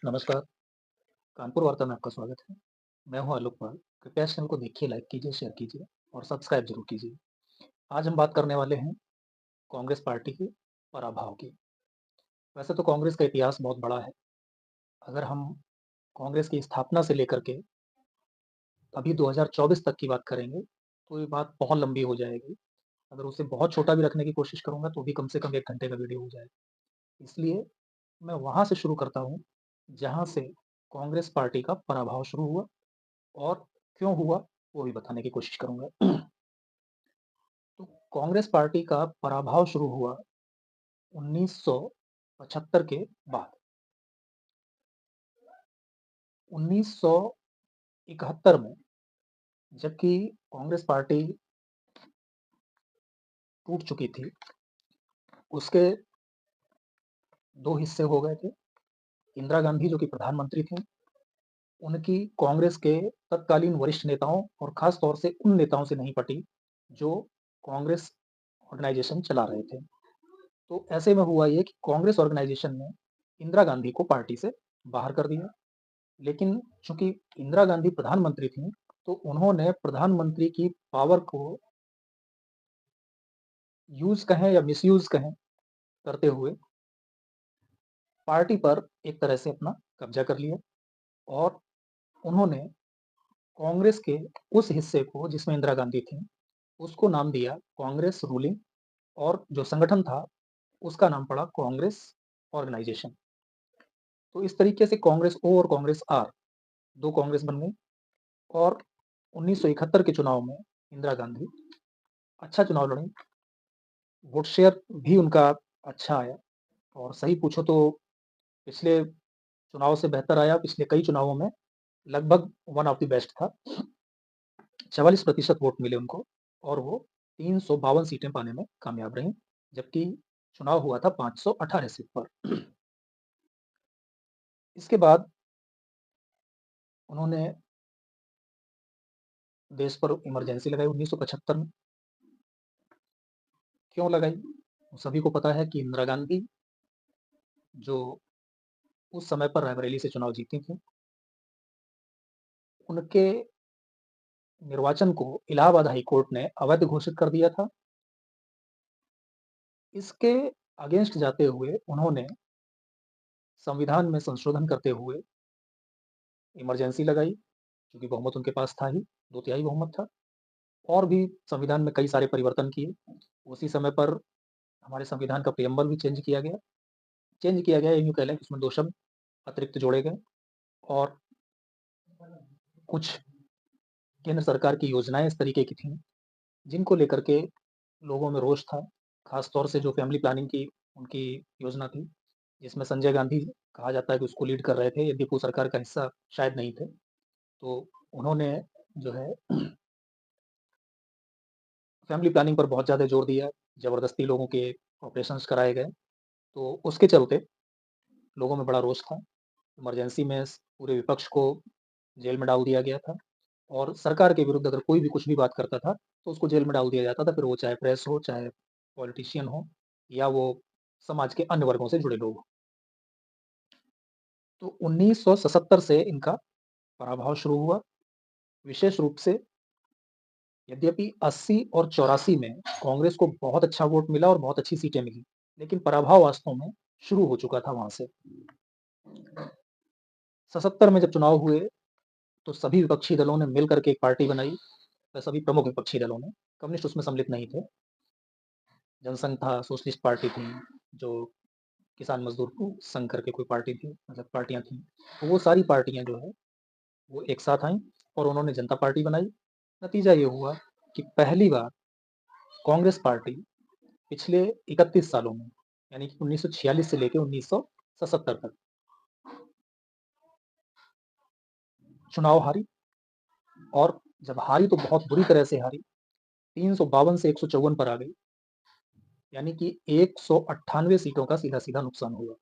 नमस्कार, कानपुर वार्ता में आपका स्वागत है। मैं हूं आलोक पाल। कृपया इस चैनल को देखिए, लाइक कीजिए, शेयर कीजिए और सब्सक्राइब जरूर कीजिए। आज हम बात करने वाले हैं कांग्रेस पार्टी के पराभव की। वैसे तो कांग्रेस का इतिहास बहुत बड़ा है। अगर हम कांग्रेस की स्थापना से लेकर के अभी 2024 तक की बात करेंगे, तो ये बात बहुत लंबी हो जाएगी। अगर उसे बहुत छोटा भी रखने की कोशिश करूंगा, तो भी कम से कम 1 घंटे का वीडियो हो जाएगा। इसलिए मैं वहां से शुरू करता हूं, जहां से कांग्रेस पार्टी का पराभव शुरू हुआ और क्यों हुआ, वो भी बताने की कोशिश करूँगा। तो कांग्रेस पार्टी का पराभव शुरू हुआ 1975 के बाद। 1971 में जबकि कांग्रेस पार्टी टूट चुकी थी, उसके 2 हिस्से हो गए थे। इंदिरा गांधी जो कि प्रधानमंत्री थीं, उनकी कांग्रेस के तत्कालीन वरिष्ठ नेताओं और खास तौर से उन नेताओं से नहीं पटी, जो कांग्रेस ऑर्गेनाइजेशन चला रहे थे। तो ऐसे में हुआ ये कि कांग्रेस ऑर्गेनाइजेशन ने इंदिरा गांधी को पार्टी से बाहर कर दिया। लेकिन चूंकि इंदिरा गांधी प्रधानमंत्री थीं, तो उन्होंने प्रधानमंत्री की पावर को यूज़ कहें या मिसयूज़ कहें, करते हुए पार्टी पर एक तरह से अपना कब्ज़ा कर लिया और उन्होंने कांग्रेस के उस हिस्से को जिसमें इंदिरा गांधी थीं, उसको नाम दिया कांग्रेस रूलिंग, और जो संगठन था, उसका नाम पड़ा कांग्रेस ऑर्गेनाइजेशन। तो इस तरीके से कांग्रेस ओ और कांग्रेस आर, 2 कांग्रेस बन गई और 1971 के चुनाव में इंदिरा गांधी अच्छा चुनाव लड़ी। वोट शेयर भी उनका अच्छा आया और सही पूछो तो पिछले चुनाव से बेहतर आया। पिछले कई चुनावों में लगभग वन ऑफ द बेस्ट था। 44% वोट मिले उनको और वो 352 सीटें पाने में कामयाब रहीं, जबकि चुनाव हुआ था 518 सीट पर। इसके बाद उन्होंने देश पर इमरजेंसी लगाई 1975 में। क्यों लगाई? सभी को पता है कि इंदिरा गांधी, जो उस समय पर रायबरेली से चुनाव जीती थी, उनके निर्वाचन को इलाहाबाद हाई कोर्ट ने अवैध घोषित कर दिया था। इसके अगेंस्ट जाते हुए उन्होंने संविधान में संशोधन करते हुए इमरजेंसी लगाई, क्योंकि बहुमत उनके पास था ही, 2 तिहाई बहुमत था। और भी संविधान में कई सारे परिवर्तन किए। उसी समय पर हमारे संविधान का प्रिएम्बल भी चेंज किया गया। चेंज किया गया, यूँ कह लें कि उसमें 2 शब्द अतिरिक्त जोड़े गए और कुछ केंद्र सरकार की योजनाएँ इस तरीके की थीं, जिनको लेकर के लोगों में रोष था। खास तौर से जो फैमिली प्लानिंग की उनकी योजना थी, जिसमें संजय गांधी कहा जाता है कि उसको लीड कर रहे थे, यद्यपि वो सरकार का हिस्सा शायद नहीं थे। तो उन्होंने जो है फैमिली प्लानिंग पर बहुत ज़्यादा जोर दिया, ज़बरदस्ती लोगों के ऑपरेशंस कराए गए, तो उसके चलते लोगों में बड़ा रोष था। इमरजेंसी में पूरे विपक्ष को जेल में डाल दिया गया था और सरकार के विरुद्ध अगर कोई भी कुछ भी बात करता था, तो उसको जेल में डाल दिया जाता था, फिर वो चाहे प्रेस हो, चाहे पॉलिटिशियन हो या वो समाज के अन्य वर्गों से जुड़े लोग हों। तो 1977 से इनका पराभव शुरू हुआ, विशेष रूप से यद्यपि 80 और 84 में कांग्रेस को बहुत अच्छा वोट मिला और बहुत अच्छी सीटें मिली, लेकिन पराभव वास्तव में शुरू हो चुका था वहाँ से। 77 में जब चुनाव हुए, तो सभी विपक्षी दलों ने मिल करके एक पार्टी बनाई। सभी प्रमुख विपक्षी दलों ने, कम्युनिस्ट उसमें सम्मिलित नहीं थे। जनसंघ था, सोशलिस्ट पार्टी थी, जो किसान मजदूर संघ करके कोई पार्टी थी, मतलब पार्टियां थी। तो वो सारी पार्टियां जो है वो एक साथ आईं और उन्होंने जनता पार्टी बनाई। नतीजा ये हुआ कि पहली बार कांग्रेस पार्टी पिछले 31 सालों में, यानी कि 1946 से लेके 1977 तक चुनाव हारी, और जब हारी तो बहुत बुरी तरह से हारी। 352 से 154 पर आ गई, यानी कि 198 सीटों का सीधा-सीधा नुकसान हुआ।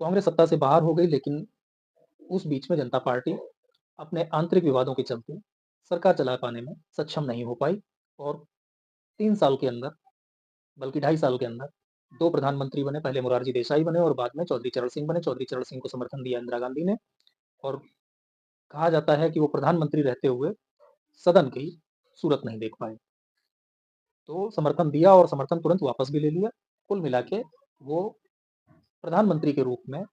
कांग्रेस सत्ता से बाहर हो गई, लेकिन उस बीच में जनता पार्टी अपने आंतरिक विवादों के चलते सरकार चला पाने में सक्षम नहीं हो पाई और 3 साल के अंदर, बल्कि ढाई साल के अंदर 2 प्रधानमंत्री बने, पहले मोरारजी देसाई बने और बाद में चौधरी चरण सिंह बने। चौधरी चरण सिंह को समर्थन दिया इंदिरा गांधी ने और कहा जाता है कि वो प्रधानमंत्री रहते हुए सदन की सूरत नहीं देख पाए। तो समर्थन दिया और समर्थन तुरंत वापस भी ले लिया। कुल मिला के वो प्रधानमंत्री के रूप में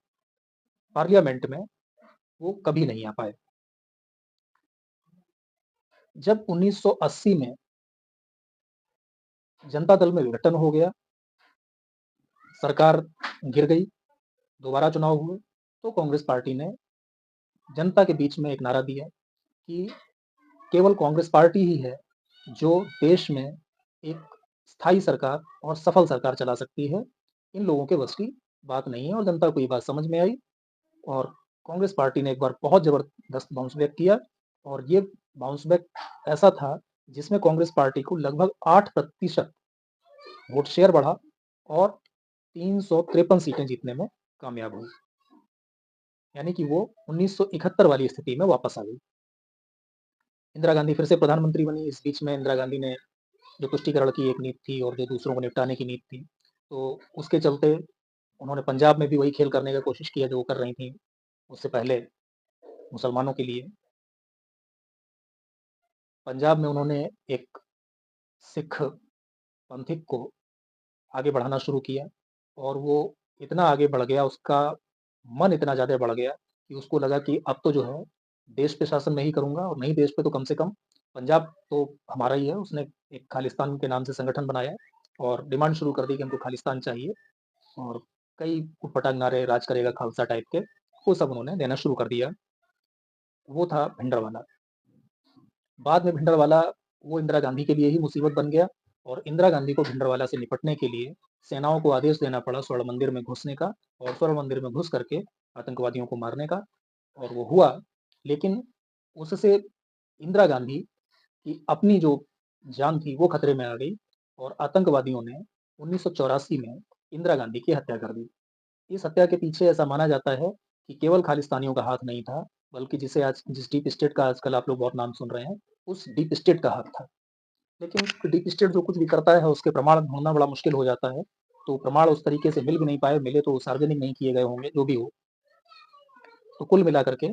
पार्लियामेंट में वो कभी नहीं आ पाए। जब 1980 में जनता दल में विघटन हो गया, सरकार गिर गई, दोबारा चुनाव हुए, तो कांग्रेस पार्टी ने जनता के बीच में एक नारा दिया कि केवल कांग्रेस पार्टी ही है जो देश में एक स्थायी सरकार और सफल सरकार चला सकती है। इन लोगों के बस की बात नहीं है और जनता को ये बात समझ में आई और कांग्रेस पार्टी ने एक बार बहुत जबरदस्त बाउंस बैक किया और ये बाउंस बैक ऐसा था जिसमें कांग्रेस पार्टी को लगभग 8% वोट शेयर बढ़ा और 353 सीटें जीतने में कामयाब हुई। यानी कि वो 1971 वाली स्थिति में वापस आ गई। इंदिरा गांधी फिर से प्रधानमंत्री बनी। इस बीच में इंदिरा गांधी ने जो तुष्टीकरण की एक नीति थी और जो दूसरों को निपटाने की नीति थी, तो उसके चलते उन्होंने पंजाब में भी वही खेल करने का कोशिश किया जो वो कर रही थी उससे पहले मुसलमानों के लिए। पंजाब में उन्होंने एक सिख पंथिक को आगे बढ़ाना शुरू किया और वो इतना आगे बढ़ गया, उसका मन इतना ज़्यादा बढ़ गया कि उसको लगा कि अब तो जो है देश पे शासन मैं ही करूँगा और नहीं देश पे तो कम से कम पंजाब तो हमारा ही है। उसने एक खालिस्तान के नाम से संगठन बनाया और डिमांड शुरू कर दी कि हमको खालिस्तान चाहिए और कई उटपटांग नारे राज करेगा खालसा टाइप के, वो सब उन्होंने देना शुरू कर दिया। वो था भिंडरवाला। बाद में भिंडरवाला वो इंदिरा गांधी के लिए ही मुसीबत बन गया और इंदिरा गांधी को भिंडरवाला से निपटने के लिए सेनाओं को आदेश देना पड़ा स्वर्ण मंदिर में घुसने का और स्वर्ण मंदिर में घुस करके आतंकवादियों को मारने का और वो हुआ। लेकिन उससे इंदिरा गांधी की अपनी जो जान थी वो खतरे में आ गई और आतंकवादियों ने 1984 में इंदिरा गांधी की हत्या कर दी। इस हत्या के पीछे ऐसा माना जाता है कि केवल खालिस्तानियों का हाथ नहीं था, बल्कि जिसे आज जिस डीप स्टेट का आजकल आप लोग बहुत नाम सुन रहे हैं, उस डीप स्टेट का हाथ था। लेकिन डीप स्टेट जो कुछ भी करता है, उसके प्रमाण ढूँढना बड़ा मुश्किल हो जाता है। तो प्रमाण उस तरीके से मिल भी नहीं पाए, मिले तो सार्वजनिक नहीं किए गए होंगे, जो भी हो। तो कुल मिलाकर के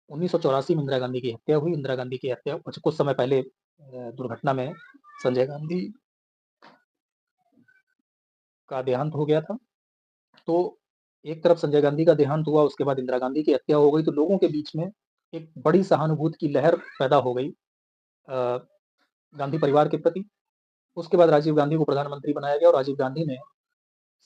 1984 में इंदिरा गांधी की हत्या हुई। इंदिरा गांधी की हत्या कुछ समय पहले दुर्घटना में संजय गांधी का देहांत हो गया था। तो एक तरफ संजय गांधी का देहांत हुआ, उसके बाद इंदिरा गांधी की हत्या हो गई, तो लोगों के बीच में एक बड़ी सहानुभूति की लहर पैदा हो गई गांधी परिवार के प्रति। उसके बाद राजीव गांधी को प्रधानमंत्री बनाया गया और राजीव गांधी ने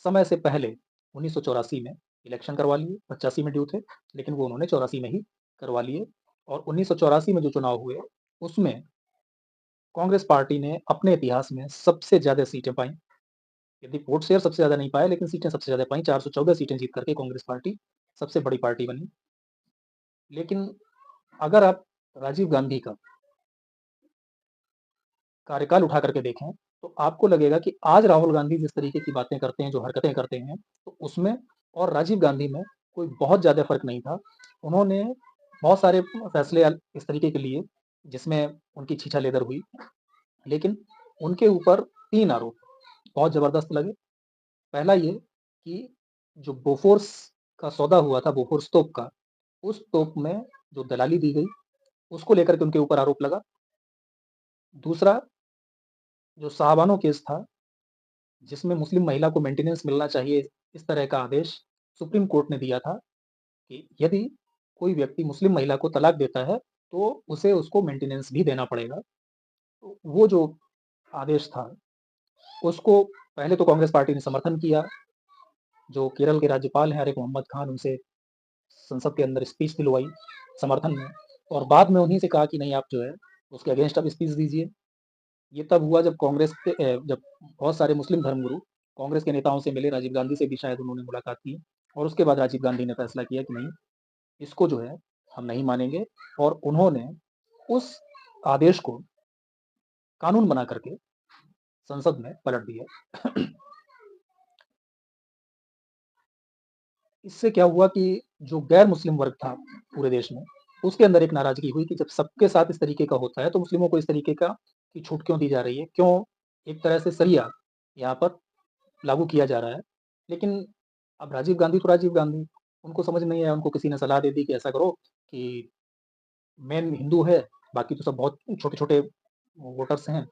समय से पहले 1984 में इलेक्शन करवा लिए। 85 में ड्यू थे, लेकिन वो उन्होंने 84 में ही करवा लिए और 1984 में जो चुनाव हुए, उसमें कांग्रेस पार्टी ने अपने इतिहास में सबसे ज़्यादा सीटें पाई। यदि वोट शेयर सबसे ज़्यादा नहीं पाए, लेकिन सीटें सबसे ज़्यादा पाई। 414 सीटें जीत करके कांग्रेस पार्टी सबसे बड़ी पार्टी बनी। लेकिन अगर आप राजीव गांधी का कार्यकाल उठा करके देखें, तो आपको लगेगा कि आज राहुल गांधी जिस तरीके की बातें करते हैं, जो हरकतें करते हैं, तो उसमें और राजीव गांधी में कोई बहुत ज़्यादा फ़र्क नहीं था। उन्होंने बहुत सारे फैसले इस तरीके के लिए, जिसमें उनकी छीछा-लेदर हुई, लेकिन उनके ऊपर 3 आरोप बहुत ज़बरदस्त लगे। पहला ये कि जो बोफोर्स का सौदा हुआ था, बोफोर्स तोप का, उस तोप में जो दलाली दी गई, उसको लेकर के उनके ऊपर आरोप लगा। दूसरा, जो शाहबानो केस था, जिसमें मुस्लिम महिला को मेंटेनेंस मिलना चाहिए, इस तरह का आदेश सुप्रीम कोर्ट ने दिया था कि यदि कोई व्यक्ति मुस्लिम महिला को तलाक देता है, तो उसे उसको मेंटेनेंस भी देना पड़ेगा। तो वो जो आदेश था, उसको पहले तो कांग्रेस पार्टी ने समर्थन किया। जो केरल के राज्यपाल हैं आरिफ मोहम्मद खान, उनसे संसद के अंदर स्पीच दिलवाई समर्थन में और बाद में उन्हीं से कहा कि नहीं, आप जो है उसके अगेंस्ट आप स्पीच दीजिए। ये तब हुआ जब जब बहुत सारे मुस्लिम धर्मगुरु कांग्रेस के नेताओं से मिले, राजीव गांधी से भी शायद उन्होंने मुलाकात की और उसके बाद राजीव गांधी ने फैसला किया कि नहीं, इसको जो है हम नहीं मानेंगे और उन्होंने उस आदेश को कानून बना करके संसद में पलट दिया। इससे क्या हुआ कि जो गैर मुस्लिम वर्ग था पूरे देश में, उसके अंदर एक नाराजगी हुई कि जब सबके साथ इस तरीके का होता है, तो मुस्लिमों को इस तरीके का की छूट क्यों दी जा रही है? क्यों एक तरह से सरिया यहाँ पर लागू किया जा रहा है। लेकिन अब राजीव गांधी तो राजीव गांधी, उनको समझ नहीं आया, उनको किसी ने सलाह दे दी कि ऐसा करो कि मेन हिंदू है, बाकी तो सब बहुत छोटे-छोटे वोटर्स हैं।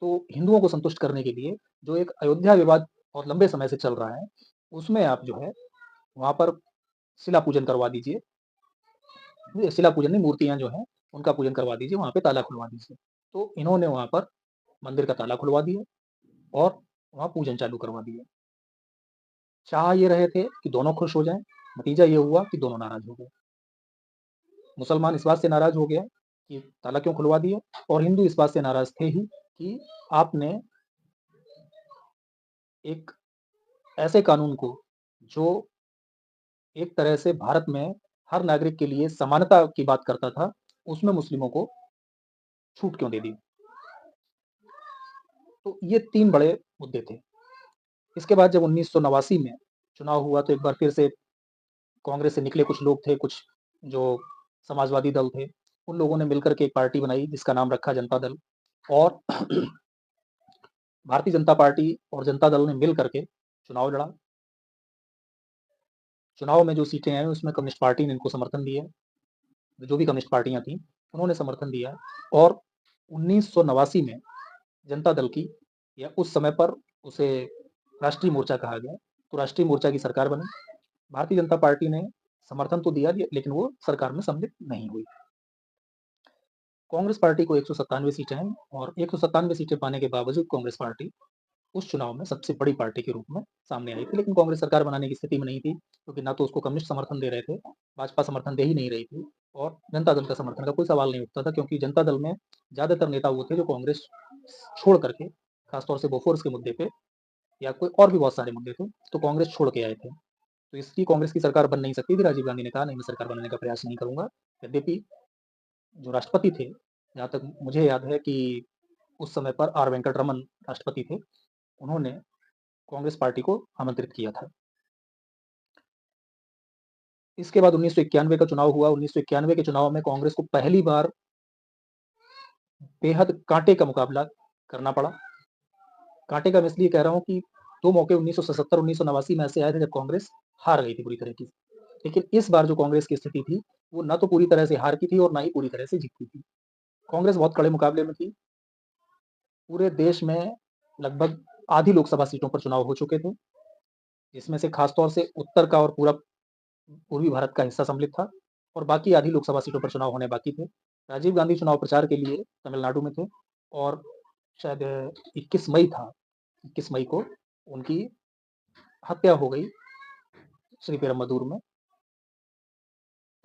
तो हिंदुओं को संतुष्ट करने के लिए जो एक अयोध्या विवाद और लंबे समय से चल रहा है, उसमें आप जो है वहाँ पर शिला पूजन करवा दीजिए। ये शिला पूजन नहीं, मूर्तियाँ जो हैं, उनका पूजन करवा दीजिए, वहाँ पे ताला खुलवा दीजिए। तो इन्होंने वहाँ पर मंदिर का ताला खुलवा दिया और वहाँ पूजन चालू करवा दिया। चाह ये रहे थे कि दोनों खुश हो जाएँ, नतीजा ये हुआ कि दोनों नाराज़ हो गए। मुसलमान इस बात से नाराज़ हो गया कि ताला क्यों खुलवा दिया, और हिंदू इस बात से नाराज़ थे ही कि आपने एक ऐसे कानून को, जो एक तरह से भारत में हर नागरिक के लिए समानता की बात करता था, उसमें मुस्लिमों को छूट क्यों दे दी। तो ये 3 बड़े मुद्दे थे। इसके बाद जब 1989 में चुनाव हुआ, तो एक बार फिर से कांग्रेस से निकले कुछ लोग थे, कुछ जो समाजवादी दल थे, उन लोगों ने मिलकर के एक पार्टी बनाई जिसका नाम रखा जनता दल, और भारतीय जनता पार्टी और जनता दल ने मिल करके चुनाव लड़ा। चुनाव में जो सीटें आई उसमें कम्युनिस्ट पार्टी ने इनको समर्थन दिया, जो भी कम्युनिस्ट पार्टियां थी उन्होंने समर्थन दिया, और 1989 में जनता दल की, या उस समय पर उसे राष्ट्रीय मोर्चा कहा गया, तो राष्ट्रीय मोर्चा की सरकार बनी। भारतीय जनता पार्टी ने समर्थन तो दिया, लेकिन वो सरकार में सम्मिलित नहीं हुई। कांग्रेस पार्टी को 197 सीटें आई, और 197 सीटें पाने के बावजूद कांग्रेस पार्टी उस चुनाव में सबसे बड़ी पार्टी के रूप में सामने आई थी। लेकिन कांग्रेस सरकार बनाने की स्थिति में नहीं थी, क्योंकि ना तो उसको कम्युनिस्ट समर्थन दे रहे थे, भाजपा समर्थन दे ही नहीं रही थी, और जनता दल का समर्थन का कोई सवाल नहीं उठता था, क्योंकि जनता दल में ज्यादातर नेता वो थे जो कांग्रेस छोड़ करके, खासतौर से बोफोर्स के मुद्दे पे या कोई और भी बहुत सारे मुद्दे थे, तो कांग्रेस छोड़ के आए थे। तो इसकी कांग्रेस की सरकार बन नहीं सकती थी। राजीव गांधी ने कहा, नहीं, मैं सरकार बनाने का प्रयास नहीं करूंगा। यद्यपि जो राष्ट्रपति थे, जहाँ तक मुझे याद है कि उस समय पर आर वेंकट रमन राष्ट्रपति थे, उन्होंने कांग्रेस पार्टी को आमंत्रित किया था। इसके बाद 1991 का चुनाव हुआ। 1991 के चुनाव में कांग्रेस को पहली बार बेहद कांटे का मुकाबला करना पड़ा। कांटे का मैं इसलिए कह रहा हूँ कि 2 मौके 1977, 1989 में ऐसे आए थे जब कांग्रेस हार गई थी पूरी तरह की। लेकिन इस बार जो कांग्रेस की स्थिति थी, वो ना तो पूरी तरह से हार की थी और ना ही पूरी तरह से जीती थी। कांग्रेस बहुत कड़े मुकाबले में थी। पूरे देश में लगभग आधी लोकसभा सीटों पर चुनाव हो चुके थे, जिसमें से खासतौर से उत्तर का और पूरा पूर्वी भारत का हिस्सा सम्मिलित था, और बाकी आधी लोकसभा सीटों पर चुनाव होने बाकी थे। राजीव गांधी चुनाव प्रचार के लिए तमिलनाडु में थे, और शायद 21 मई था, 21 मई को उनकी हत्या हो गई श्री पेरम्बदूर में।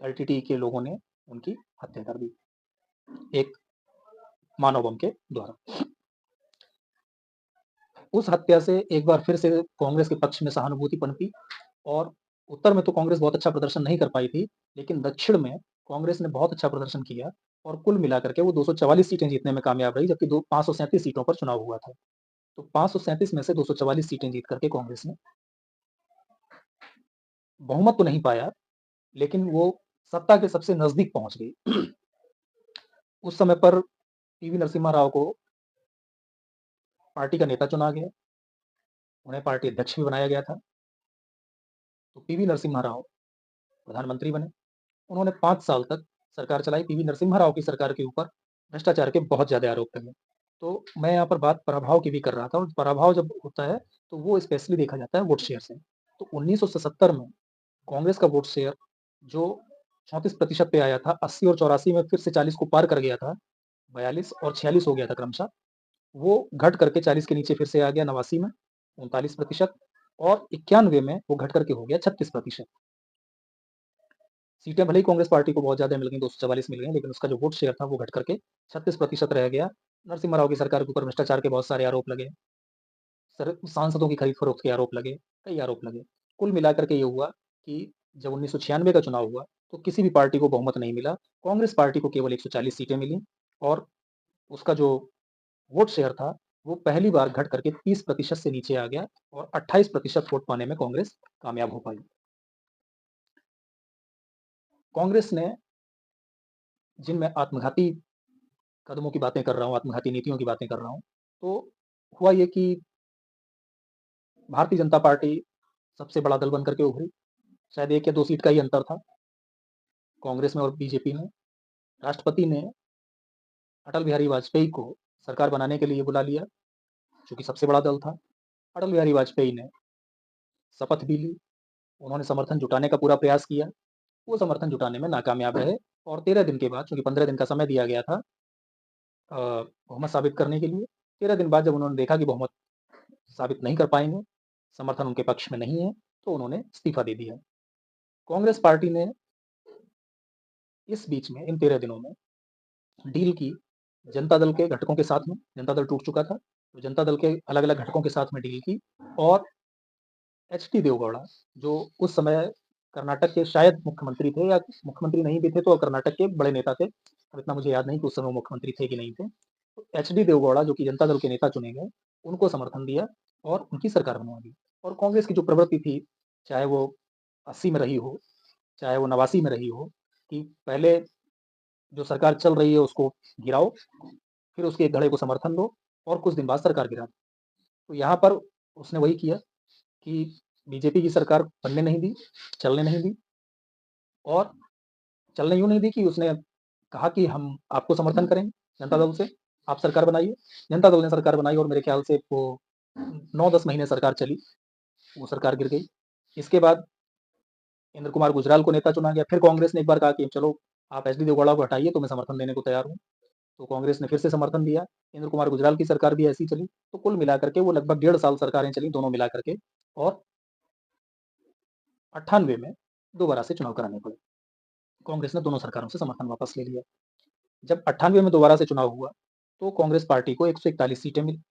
एलटीटी के लोगों ने उनकी हत्या कर दी एक मानव बम के द्वारा। उस हत्या से एक बार फिर से कांग्रेस के पक्ष में सहानुभूति पनपी, और उत्तर में तो कांग्रेस बहुत अच्छा प्रदर्शन नहीं कर पाई थी, लेकिन दक्षिण में कांग्रेस ने बहुत अच्छा प्रदर्शन किया, और कुल मिलाकर के वो 244 सीटें जीतने में कामयाब रही, जबकि 537 सीटों पर चुनाव हुआ था। तो 537 में से 244 सीटें जीत करके कांग्रेस ने बहुमत तो नहीं पाया, लेकिन वो सत्ता के सबसे नजदीक पहुंच गई। उस समय पर पीवी नरसिम्हा राव को पार्टी का नेता चुना गया, उन्हें पार्टी अध्यक्ष भी बनाया गया था। तो पीवी नरसिम्हा राव प्रधानमंत्री बने। उन्होंने 5 साल तक सरकार चलाई। पीवी नरसिम्हा राव की सरकार के ऊपर भ्रष्टाचार के बहुत ज्यादा आरोप लगे। तो मैं यहाँ पर बात पराभव की भी कर रहा था, और पराभव जब होता है तो वो स्पेशली देखा जाता है वोट शेयर से। तो 1977 में कांग्रेस का वोट शेयर जो 34% पे आया था, 80 और 84 में फिर से 40 को पार कर गया था, 42 और 46 हो गया था क्रमशः, वो घट करके 40 के नीचे फिर से आ गया 89 में 39%, और 91 में वो घट करके हो गया 36%। सीटें भले ही कांग्रेस पार्टी को बहुत ज्यादा मिल गई, 244 मिल गई, लेकिन उसका जो वोट शेयर था वो घट करके 36% रह गया। नरसिम्हा राव की सरकार के ऊपर भ्रष्टाचार के बहुत सारे आरोप लगे, सांसदों की खरीद फरोख्त के आरोप लगे, कई आरोप लगे। कुल मिलाकर के ये हुआ कि जब 1996 का चुनाव हुआ, तो किसी भी पार्टी को बहुमत नहीं मिला। कांग्रेस पार्टी को केवल 140 सीटें मिली, और उसका जो वोट शेयर था वो पहली बार घट करके 30% से नीचे आ गया, और 28% वोट पाने में कांग्रेस कामयाब हो पाई। कांग्रेस ने, जिन मैं आत्मघाती कदमों की बातें कर रहा हूँ, आत्मघाती नीतियों की बातें कर रहा हूँ, तो हुआ ये कि भारतीय जनता पार्टी सबसे बड़ा दल बनकर के उभरी। शायद 1 या 2 सीट का ही अंतर था कांग्रेस में और बीजेपी में। राष्ट्रपति ने अटल बिहारी वाजपेयी को सरकार बनाने के लिए बुला लिया, चूँकि सबसे बड़ा दल था। अटल बिहारी वाजपेयी ने शपथ भी ली, उन्होंने समर्थन जुटाने का पूरा प्रयास किया, वो समर्थन जुटाने में नाकामयाब रहे और 13 दिन के बाद, चूँकि 15 दिन का समय दिया गया था बहुमत साबित करने के लिए, 13 दिन बाद जब उन्होंने देखा कि बहुमत साबित नहीं कर पाएँगे, समर्थन उनके पक्ष में नहीं है, तो उन्होंने इस्तीफा दे दिया। कांग्रेस पार्टी ने इस बीच में इन 13 दिनों में डील की जनता दल के घटकों के साथ में। जनता दल टूट चुका था, तो जनता दल के अलग-अलग घटकों के साथ में डील की और एचडी देवगौड़ा, जो उस समय कर्नाटक के शायद मुख्यमंत्री थे या मुख्यमंत्री नहीं भी थे तो कर्नाटक के बड़े नेता थे। अब इतना मुझे याद नहीं कि उस समय वो मुख्यमंत्री थे कि नहीं थे। तो एचडी देवगौड़ा जो कि जनता दल के नेता चुने गए, उनको समर्थन दिया और उनकी सरकार बनवा दी। और कांग्रेस की जो प्रवृत्ति थी, चाहे वो 80 में रही हो, चाहे वो 89 में रही हो, कि पहले जो सरकार चल रही है उसको गिराओ, फिर उसके एक धड़े को समर्थन दो और कुछ दिन बाद सरकार गिरा दो। तो यहाँ पर उसने वही किया कि बीजेपी की सरकार बनने नहीं दी, चलने नहीं दी और चलने यूँ नहीं दी कि उसने कहा कि हम आपको समर्थन करेंगे जनता दल से, आप सरकार बनाइए। जनता दल ने सरकार बनाई और मेरे ख्याल से वो 9-10 महीने सरकार चली, वो सरकार गिर गई। इसके बाद इंद्र कुमार गुजराल को नेता चुना गया। फिर कांग्रेस ने एक बार कहा कि चलो आप एचडी देवगौड़ा को हटाइए तो मैं समर्थन देने को तैयार हूँ। तो कांग्रेस ने फिर से समर्थन दिया। इंद्र कुमार गुजराल की सरकार भी ऐसी चली। तो कुल मिलाकर के वो लगभग 1.5 साल सरकारें चली दोनों मिलाकर के और 98 में दोबारा से चुनाव कराने पड़े। कांग्रेस ने दोनों सरकारों से समर्थन वापस ले लिया। जब 98 में दोबारा से चुनाव हुआ, तो कांग्रेस पार्टी को 141 सीटें मिली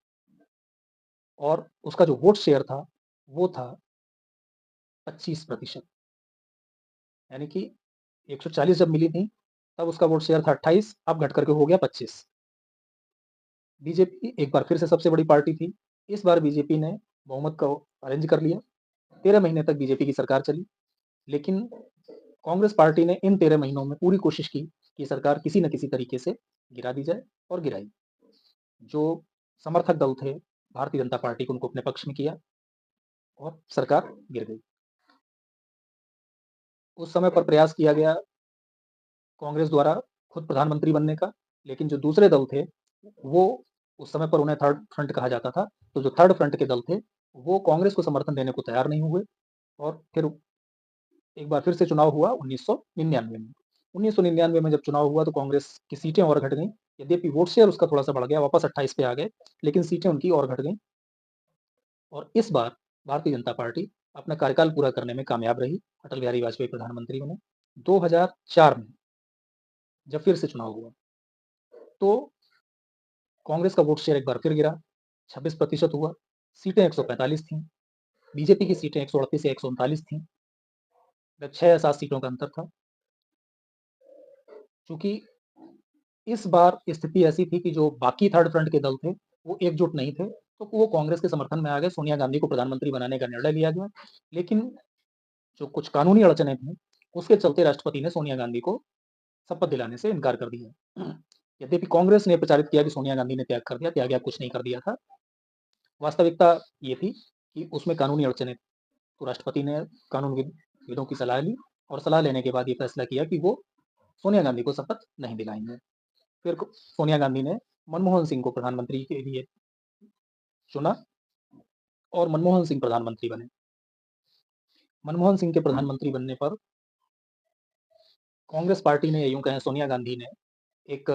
और उसका जो वोट शेयर था, वो था 25%। यानी कि 140 जब मिली थी, तब उसका वोट शेयर था 28, अब घट करके हो गया 25। बीजेपी एक बार फिर से सबसे बड़ी पार्टी थी। इस बार बीजेपी ने बहुमत को अरेंज कर लिया। 13 महीने तक बीजेपी की सरकार चली, लेकिन कांग्रेस पार्टी ने इन 13 महीनों में पूरी कोशिश की कि सरकार किसी न किसी तरीके से गिरा दी जाए और गिराई। जो समर्थक दल थे भारतीय जनता पार्टी को, उनको अपने पक्ष में किया और सरकार गिर गई। उस समय पर प्रयास किया गया कांग्रेस द्वारा खुद प्रधानमंत्री बनने का, लेकिन जो दूसरे दल थे, वो उस समय पर उन्हें थर्ड फ्रंट कहा जाता था। तो जो थर्ड फ्रंट के दल थे, वो कांग्रेस को समर्थन देने को तैयार नहीं हुए और फिर एक बार फिर से चुनाव हुआ 1999 में। 1999 में जब चुनाव हुआ तो कांग्रेस की सीटें और घट गईं। यद्यपि वोट शेयर उसका थोड़ा-सा बढ़ गया, वापस 28 पे आ गए, लेकिन सीटें उनकी और घट गईं और इस बार भारतीय जनता पार्टी अपना कार्यकाल पूरा करने में कामयाब रही। अटल बिहारी वाजपेयी प्रधानमंत्री बने। 2004 में जब फिर से चुनाव हुआ, तो कांग्रेस का वोट शेयर एक बार फिर गिरा, 26% हुआ, सीटें 145 थीं, बीजेपी की सीटें 138 या 139 थीं, 6 या 7 सीटों का अंतर था। चूँकि इस बार स्थिति ऐसी थी कि जो बाकी थर्ड फ्रंट के दल थे, वो एकजुट नहीं थे, तो वो कांग्रेस के समर्थन में आ गए। सोनिया गांधी को प्रधानमंत्री बनाने का निर्णय लिया गया, लेकिन जो कुछ कानूनी अड़चनें थीं, उसके चलते राष्ट्रपति ने सोनिया गांधी को शपथ दिलाने से इनकार कर दिया। यद्यपि कांग्रेस ने प्रचारित किया कि सोनिया गांधी ने त्याग कर दिया, त्याग कुछ नहीं कर दिया था। वास्तविकता ये थी कि उसमें कानूनी अड़चनें, तो राष्ट्रपति ने कानूनविदों की सलाह ली और सलाह लेने के बाद ये फैसला किया कि वो सोनिया गांधी को शपथ नहीं दिलाएंगे। फिर सोनिया गांधी ने मनमोहन सिंह को प्रधानमंत्री के लिए चुना और मनमोहन सिंह प्रधानमंत्री बने। मनमोहन सिंह के प्रधानमंत्री बनने पर कांग्रेस पार्टी ने, यूं कहें सोनिया गांधी ने, एक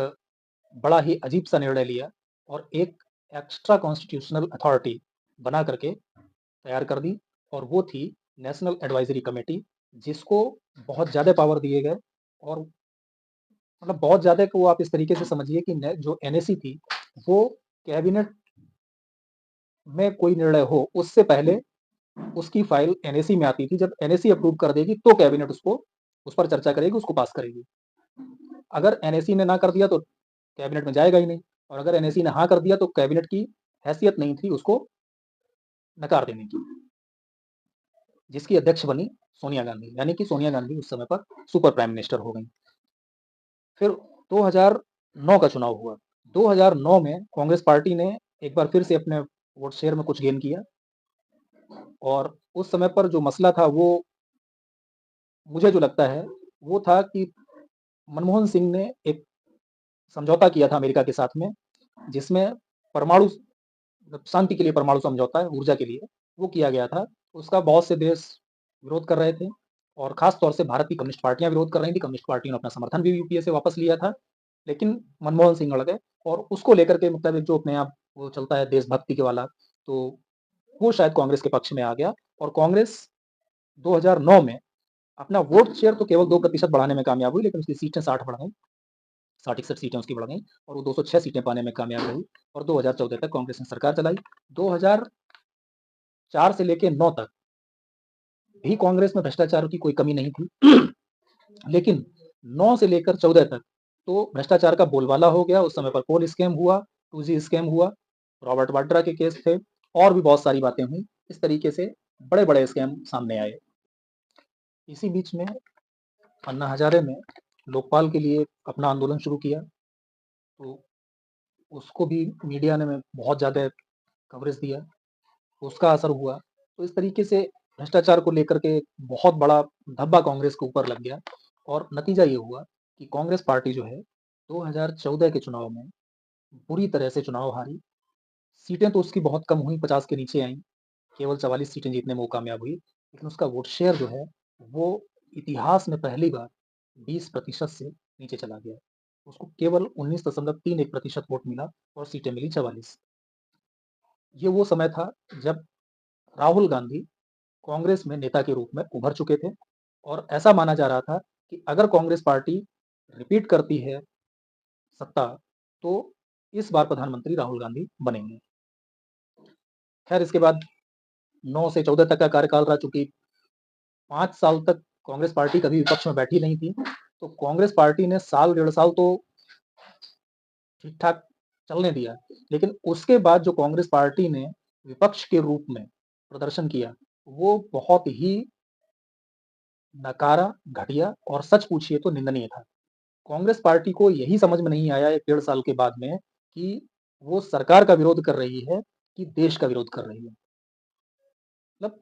बड़ा ही अजीब सा निर्णय लिया और एक एक्स्ट्रा कॉन्स्टिट्यूशनल अथॉरिटी बना करके तैयार कर दी और वो थी नेशनल एडवाइजरी कमेटी, जिसको बहुत ज़्यादा पावर दिए गए और मतलब बहुत ज़्यादा को आप इस तरीके से समझिए कि जो एनएसी थी, वो कैबिनेट में कोई निर्णय हो, उससे पहले उसकी फाइल एनएसी में आती थी। जब एनएसी अप्रूव कर देगी तो कैबिनेट उसको उस पर चर्चा करेगी, उसको पास करेगी। अगर एनएसी ने ना कर दिया तो कैबिनेट में जाएगा ही नहीं और अगर एनएसी ने हाँ कर दिया तो कैबिनेट की हैसियत नहीं थी उसको नकार देने की, जिसकी अध्यक्ष बनी सोनिया गांधी। यानी कि सोनिया गांधी उस समय पर सुपर प्राइम मिनिस्टर हो गई। फिर 2009 का चुनाव हुआ। 2009 में कांग्रेस पार्टी ने एक बार फिर से अपने वोट शेयर में कुछ गेन किया और उस समय पर जो मसला था वो मुझे जो लगता है वो था कि मनमोहन सिंह ने एक समझौता किया था अमेरिका के साथ में, जिसमें परमाणु मतलब शांति के लिए परमाणु समझौता है, ऊर्जा के लिए, वो किया गया था। उसका बहुत से देश विरोध कर रहे थे और ख़ास तौर से भारत की कम्युनिस्ट पार्टियाँ विरोध कर रही थी। कम्युनिस्ट पार्टियों ने अपना समर्थन भी यूपीए से वापस लिया था, लेकिन मनमोहन सिंह अड़ गए और उसको लेकर के मतलब एक जो अपने आप वो चलता है देशभक्ति के वाला, तो वो शायद कांग्रेस के पक्ष में आ गया और कांग्रेस 2009 में अपना वोट शेयर तो केवल 2% बढ़ाने में कामयाब हुई, लेकिन उसकी सीटें 60 बढ़ गई, 60-61 सीटें उसकी बढ़ गई और वो 206 सीटें पाने में कामयाब रही और 2014 तक कांग्रेस ने सरकार चलाई। 2004 से लेके 9 तक भी कांग्रेस में भ्रष्टाचार की कोई कमी नहीं थी। लेकिन 9 से लेकर 14 तक तो भ्रष्टाचार का बोलबाला हो गया। उस समय पर कोल स्कैम हुआ, 2G स्कैम हुआ, रॉबर्ट वाड्रा के केस थे और भी बहुत सारी बातें हुई। इस तरीके से बड़े-बड़े स्कैम सामने आए। इसी बीच में अन्ना हजारे ने लोकपाल के लिए अपना आंदोलन शुरू किया, तो उसको भी मीडिया ने में बहुत ज़्यादा कवरेज दिया, उसका असर हुआ। तो इस तरीके से भ्रष्टाचार को लेकर के बहुत बड़ा धब्बा कांग्रेस के ऊपर लग गया और नतीजा ये हुआ कि कांग्रेस पार्टी जो है 2014 के चुनाव में बुरी तरह से चुनाव हारी। सीटें तो उसकी बहुत कम हुई, 50 के नीचे आईं, केवल 44 सीटें जीतने में वो कामयाब हुई, लेकिन उसका वोट शेयर जो है वो इतिहास में पहली बार 20% से नीचे चला गया। उसको केवल 19.31% वोट मिला और सीटें मिली 44। ये वो समय था जब राहुल गांधी कांग्रेस में नेता के रूप में उभर चुके थे और ऐसा माना जा रहा था कि अगर कांग्रेस पार्टी रिपीट करती है सत्ता, तो इस बार प्रधानमंत्री राहुल गांधी बनेंगे। खैर इसके बाद 9 से 14 तक का कार्यकाल रह, चूंकि 5 साल तक कांग्रेस पार्टी कभी विपक्ष में बैठी नहीं थी, तो कांग्रेस पार्टी ने साल 1.5 साल तो ठीक-ठाक चलने दिया। लेकिन उसके बाद जो कांग्रेस पार्टी ने विपक्ष के रूप में प्रदर्शन किया, वो बहुत ही नकारा, घटिया और सच पूछिए तो निंदनीय था। कांग्रेस पार्टी को यही समझ में नहीं आया 1 डेढ़ साल के बाद में कि वो सरकार का विरोध कर रही है कि देश का विरोध कर रही है। मतलब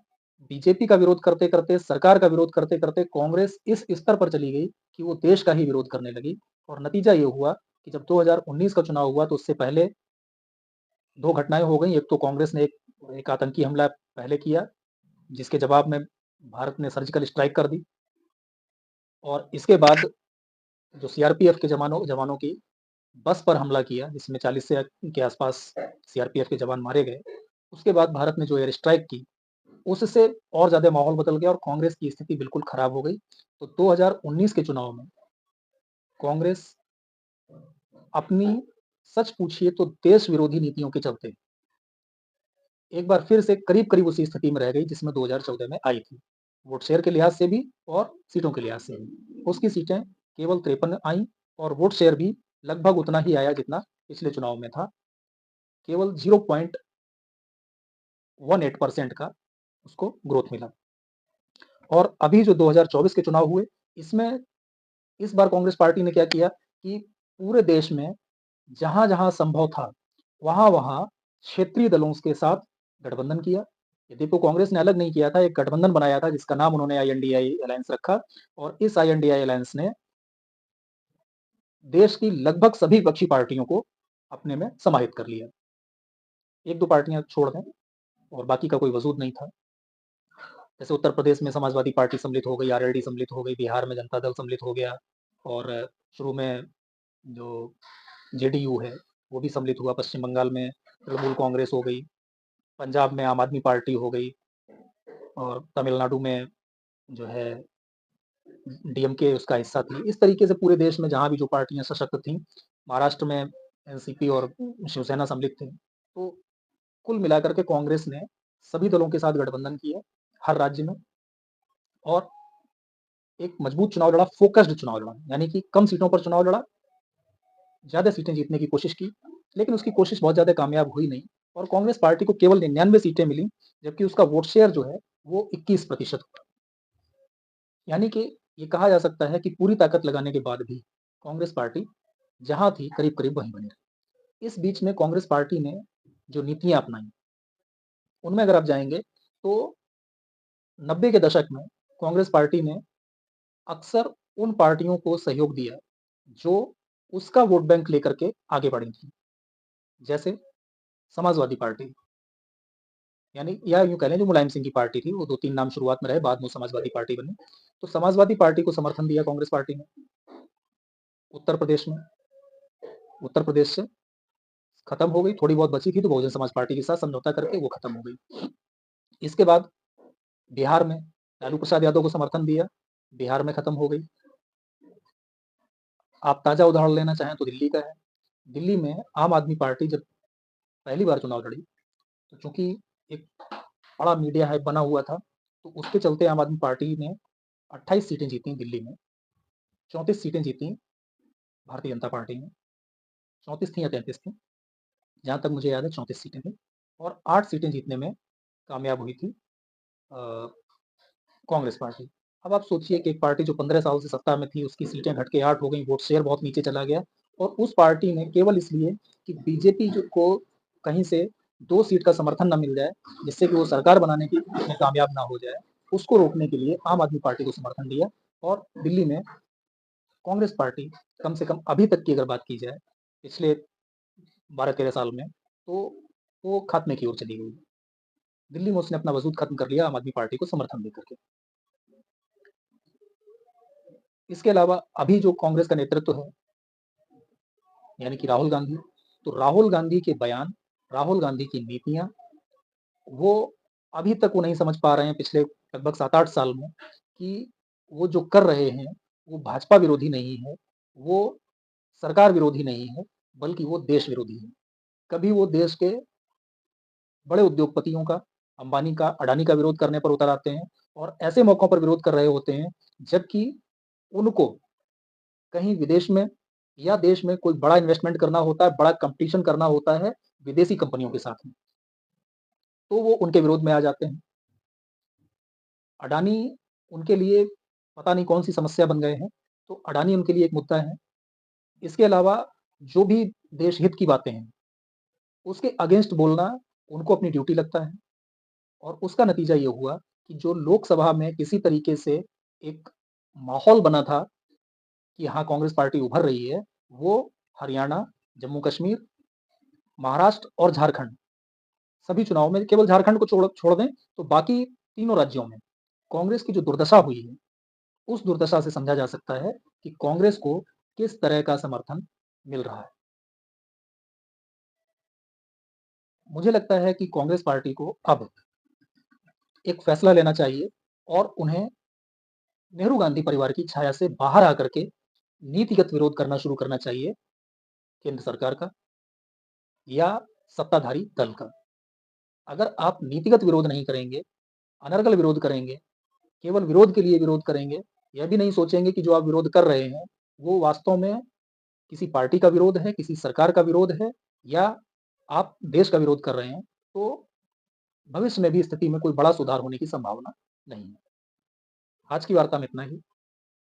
बीजेपी का विरोध करते-करते, सरकार का विरोध करते-करते कांग्रेस इस स्तर पर चली गई कि वो देश का ही विरोध करने लगी और नतीजा ये हुआ कि जब 2019 का चुनाव हुआ तो उससे पहले 2 घटनाएँ हो गई। एक तो कांग्रेस ने एक एक आतंकी हमला पहले किया, जिसके जवाब में भारत ने सर्जिकल स्ट्राइक कर दी और इसके बाद जो सीआरपीएफ के जवानों की बस पर हमला किया, जिसमें 40 से के आसपास सीआरपीएफ के जवान मारे गए। उसके बाद भारत ने जो एयर स्ट्राइक की, उससे और ज़्यादा माहौल बदल गया और कांग्रेस की स्थिति बिल्कुल खराब हो गई। तो 2019 के चुनाव में कांग्रेस अपनी सच पूछिए तो देश विरोधी नीतियों के चलते एक बार फिर से करीब-करीब उसी स्थिति में रह गई जिसमें 2014 में आई थी। वोट शेयर के लिहाज से भी और सीटों के लिहाज से भी। उसकी सीटें केवल 53 आईं और वोट शेयर भी लगभग उतना ही आया जितना पिछले चुनाव में था। केवल 0.18% का उसको ग्रोथ मिला। और अभी जो 2024 के चुनाव हुए, इसमें इस बार कांग्रेस पार्टी ने क्या किया कि पूरे देश में जहाँ-जहाँ संभव था, वहाँ-वहाँ क्षेत्रीय दलों के साथ गठबंधन किया। यद्यपि वो कांग्रेस ने अलग नहीं किया था, एक गठबंधन बनाया था जिसका नाम उन्होंने आईएनडीआई अलायंस रखा और इस आईएनडीआई अलायंस ने देश की लगभग सभी विपक्षी पार्टियों को अपने में समाहित कर लिया। 1-2 पार्टियाँ छोड़ दें और बाकी का कोई वजूद नहीं था। जैसे उत्तर प्रदेश में समाजवादी पार्टी सम्मिलित हो गई, आरएलडी सम्मिलित हो गई, बिहार में जनता दल सम्मिलित हो गया और शुरू में जो जेडीयू है, वो भी सम्मिलित हुआ। पश्चिम बंगाल में तृणमूल कांग्रेस हो गई, पंजाब में आम आदमी पार्टी हो गई और तमिलनाडु में जो है डीएमके उसका हिस्सा थी। इस तरीके से पूरे देश में जहाँ भी जो पार्टियाँ सशक्त थीं, महाराष्ट्र में एनसीपी और शिवसेना सम्मिलित थे। तो कुल मिलाकर के कांग्रेस ने सभी दलों के साथ गठबंधन किया, हर राज्य में और एक मजबूत चुनाव लड़ा, फ़ोकस्ड चुनाव लड़ा, यानी कि कम सीटों पर चुनाव लड़ा, ज़्यादा सीटें जीतने की कोशिश की, लेकिन उसकी कोशिश बहुत ज़्यादा कामयाब हुई नहीं और कांग्रेस पार्टी को केवल 99 सीटें मिली, जबकि उसका वोट शेयर जो है, वो 21% हुआ। यानी कि ये कहा जा सकता है कि पूरी ताकत लगाने के बाद भी कांग्रेस पार्टी जहाँ थी, करीब-करीब वहीं बनी रही। इस बीच में कांग्रेस पार्टी ने जो नीतियाँ अपनाई, उनमें अगर आप जाएँगे, तो 90 के दशक में कांग्रेस पार्टी ने अक्सर उन पार्टियों को सहयोग दिया, जो उसका वोट बैंक लेकर के आगे बढ़ी थी। जैसे समाजवादी पार्टी, यानी या यूँ कह लें जो मुलायम सिंह की पार्टी थी, वो 2-3 नाम शुरुआत में रहे, बाद में वो समाजवादी पार्टी बनी। तो समाजवादी पार्टी को समर्थन दिया कांग्रेस पार्टी ने। उत्तर प्रदेश में उत्तर प्रदेश से खत्म हो गई, थोड़ी बहुत बची थी तो बहुजन समाज पार्टी के साथ समझौता करके वो खत्म हो गई। इसके बाद बिहार में लालू प्रसाद यादव को समर्थन दिया, बिहार में खत्म हो गई। आप ताज़ा उदाहरण लेना चाहें तो दिल्ली का है। दिल्ली में आम आदमी पार्टी जब पहली बार चुनाव लड़ी, तो चूँकि एक बड़ा मीडिया हाइप बना हुआ था, तो उसके चलते आम आदमी पार्टी ने 28 सीटें जीती दिल्ली में, 34 सीटें जीती भारतीय जनता पार्टी ने, 34 थी या 33 थी, जहाँ तक मुझे याद है 34 सीटें थी और 8 सीटें जीतने में कामयाब हुई थी कांग्रेस पार्टी। अब आप सोचिए कि एक पार्टी जो 15 साल से सत्ता में थी, उसकी सीटें घट के 8 हो गई, वोट शेयर बहुत नीचे चला गया और उस पार्टी ने केवल इसलिए कि बीजेपी जो को कहीं से 2 सीट का समर्थन ना मिल जाए, जिससे कि वो सरकार बनाने की में कामयाब ना हो जाए, उसको रोकने के लिए आम आदमी पार्टी को समर्थन दिया और दिल्ली में कांग्रेस पार्टी कम से कम अभी तक की अगर बात की जाए, पिछले 12-13 साल में, तो वो खात्मे की ओर चली गई। दिल्ली में उसने अपना वजूद खत्म कर लिया आम आदमी पार्टी को समर्थन देकर के। इसके अलावा अभी जो कांग्रेस का नेतृत्व है, यानी कि राहुल गांधी, तो राहुल गांधी के बयान, राहुल गांधी की नीतियाँ, वो अभी तक वो नहीं समझ पा रहे हैं पिछले लगभग 7-8 साल में कि वो जो कर रहे हैं, वो भाजपा विरोधी नहीं है, वो सरकार विरोधी नहीं है, बल्कि वो देश विरोधी है। कभी वो देश के बड़े उद्योगपतियों का, अंबानी का, अडानी का विरोध करने पर उतर आते हैं और ऐसे मौकों पर विरोध कर रहे होते हैं, जबकि उनको कहीं विदेश में या देश में कोई बड़ा इन्वेस्टमेंट करना होता है, बड़ा कॉम्पिटिशन करना होता है विदेशी कंपनियों के साथ में, तो वो उनके विरोध में आ जाते हैं। अडानी उनके लिए पता नहीं कौन-सी समस्या बन गए हैं, तो अडानी उनके लिए एक मुद्दा है। इसके अलावा जो भी देश हित की बातें हैं, उसके अगेंस्ट बोलना उनको अपनी ड्यूटी लगता है और उसका नतीजा ये हुआ कि जो लोकसभा में किसी तरीके से एक माहौल बना था कि हाँ, कांग्रेस पार्टी उभर रही है, वो हरियाणा, जम्मू-कश्मीर, महाराष्ट्र और झारखंड, सभी चुनाव में केवल झारखंड को छोड़ छोड़ दें, तो बाकी तीनों राज्यों में कांग्रेस की जो दुर्दशा हुई है, उस दुर्दशा से समझा जा सकता है कि कांग्रेस को किस तरह का समर्थन मिल रहा है। मुझे लगता है कि कांग्रेस पार्टी को अब एक फैसला लेना चाहिए और उन्हें नेहरू गांधी परिवार की छाया से बाहर आकर के नीतिगत विरोध करना शुरू करना चाहिए केंद्र सरकार का या सत्ताधारी दल का। अगर आप नीतिगत विरोध नहीं करेंगे, अनर्गल विरोध करेंगे, केवल विरोध के लिए विरोध करेंगे, यह भी नहीं सोचेंगे कि जो आप विरोध कर रहे हैं, वो वास्तव में किसी पार्टी का विरोध है, किसी सरकार का विरोध है या आप देश का विरोध कर रहे हैं, तो भविष्य में भी स्थिति में कोई बड़ा सुधार होने की संभावना नहीं है। आज की वार्ता में इतना ही।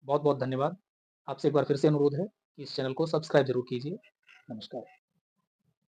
बहुत-बहुत धन्यवाद। आपसे एक बार फिर से अनुरोध है कि इस चैनल को सब्सक्राइब ज़रूर कीजिए। नमस्कार।